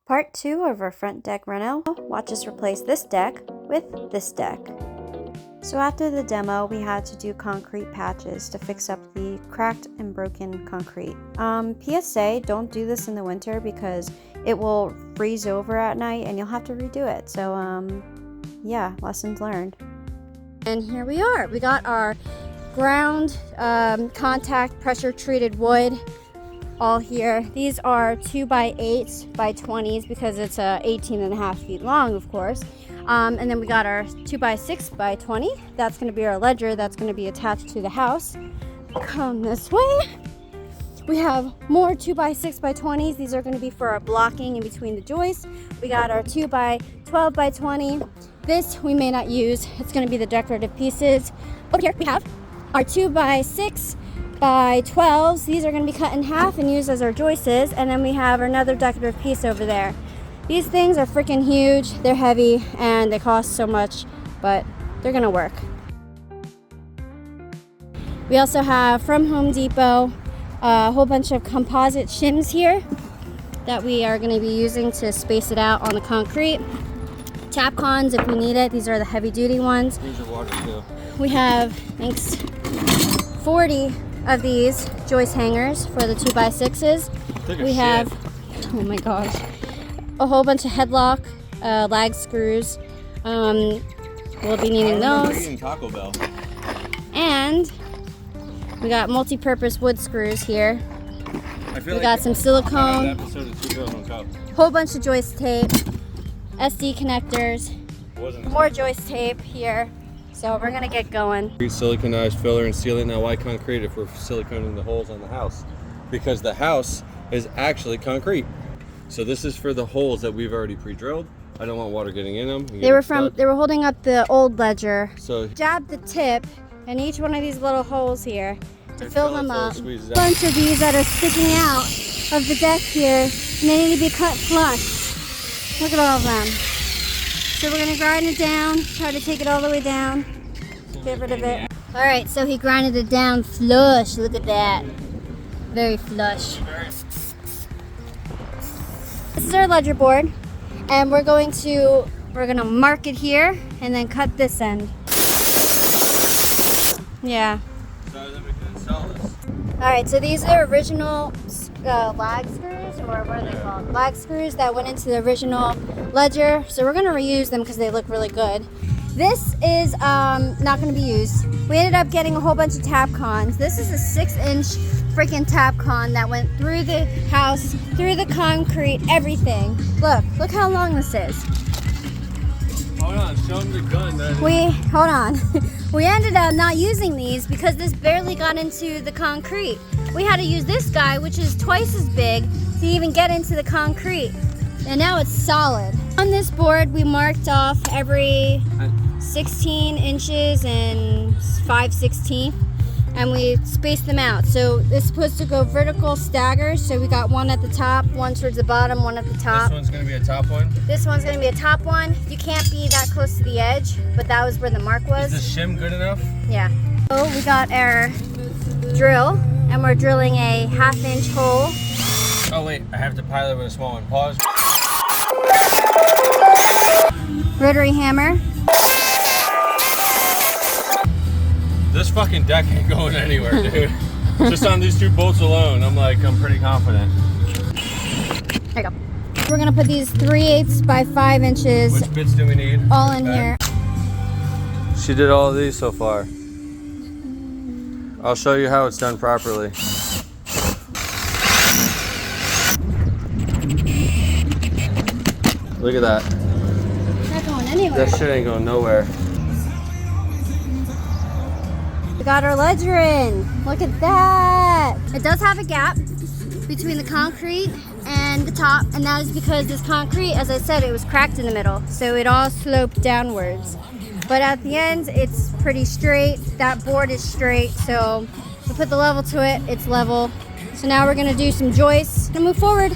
Part 2 of our front deck reno. Watch us replace this deck with this deck. So after the demo, we had to do concrete patches to fix up the cracked and broken concrete. PSA, don't do this in the winter because it will freeze over at night and you'll have to redo it. So yeah, lessons learned. And here we are. We got our ground contact pressure treated wood all here. These are 2x8s by 20s because it's 18.5 feet long, of course. And then we got our 2x6 by 20. That's going to be our ledger. That's going to be attached to the house. Come this way. We have more 2x6 by 20s. These are going to be for our blocking in between the joists. We got our 2x12 by 20. This we may not use. It's going to be the decorative pieces. Over here we have our 2x6 by 12s. These are going to be cut in half and used as our joists. And then we have another decorative piece over there. These things are freaking huge. They're heavy and they cost so much, but they're going to work. We also have from Home Depot a whole bunch of composite shims here that we are going to be using to space it out on the concrete. Tapcons if we need it. These are the heavy duty ones. Here's your water too. We have, 40 of these joist hangers for the 2x6s. We have, oh my gosh, a whole bunch of headlock lag screws. We'll be needing those. Eating Taco Bell. And we got multi-purpose wood screws here. We got some silicone, whole bunch of joist tape, SD connectors, more joist tape here. So we're gonna get going. Siliconized filler and sealing that white concrete if we're siliconing the holes on the house, because the house is actually concrete. So this is for the holes that we've already pre-drilled. I don't want water getting in them. They were holding up the old ledger. So jab the tip in each one of these little holes here to fill them up. A bunch of these that are sticking out of the deck here, and they need to be cut flush. Look at all of them. So we're gonna grind it down, try to take it all the way down, get rid of it. All right, so he grinded it down flush. Look at that, very flush. This is our ledger board, and we're gonna mark it here and then cut this end. Yeah. So then we can sell this. All right, so these are original lag screws, or what are they called? Lag screws that went into the original ledger. So we're gonna reuse them because they look really good. This is not gonna be used. We ended up getting a whole bunch of Tapcons. This is a 6-inch freaking Tapcon that went through the house, through the concrete, everything. Look how long this is. Hold on, show them the gun. Hold on. We ended up not using these because this barely got into the concrete. We had to use this guy, which is twice as big, to even get into the concrete. And now it's solid. On this board, we marked off every 16 inches and 5/16, and we spaced them out. So it's supposed to go vertical stagger. So we got one at the top, one towards the bottom, one at the top. This one's gonna be a top one? This one's gonna be a top one. You can't be that close to the edge, but that was where the mark was. Is the shim good enough? Yeah. So we got our drill, and we're drilling a 1/2-inch hole. Oh wait, I have to pilot with a small one. Pause. Rotary hammer. This fucking deck ain't going anywhere, dude. Just on these 2 bolts alone, I'm pretty confident. There you go. We're gonna put these 3/8 by 5 inches. Which bits do we need? All in here. She did all of these so far. I'll show you how it's done properly. Look at that. Not going anywhere. That shit ain't going nowhere. We got our ledger in. Look at that. It does have a gap between the concrete and the top, and that is because this concrete, as I said, it was cracked in the middle, so it all sloped downwards. But at the end, it's pretty straight. That board is straight, so we put the level to it, it's level. So now we're gonna do some joists and move forward.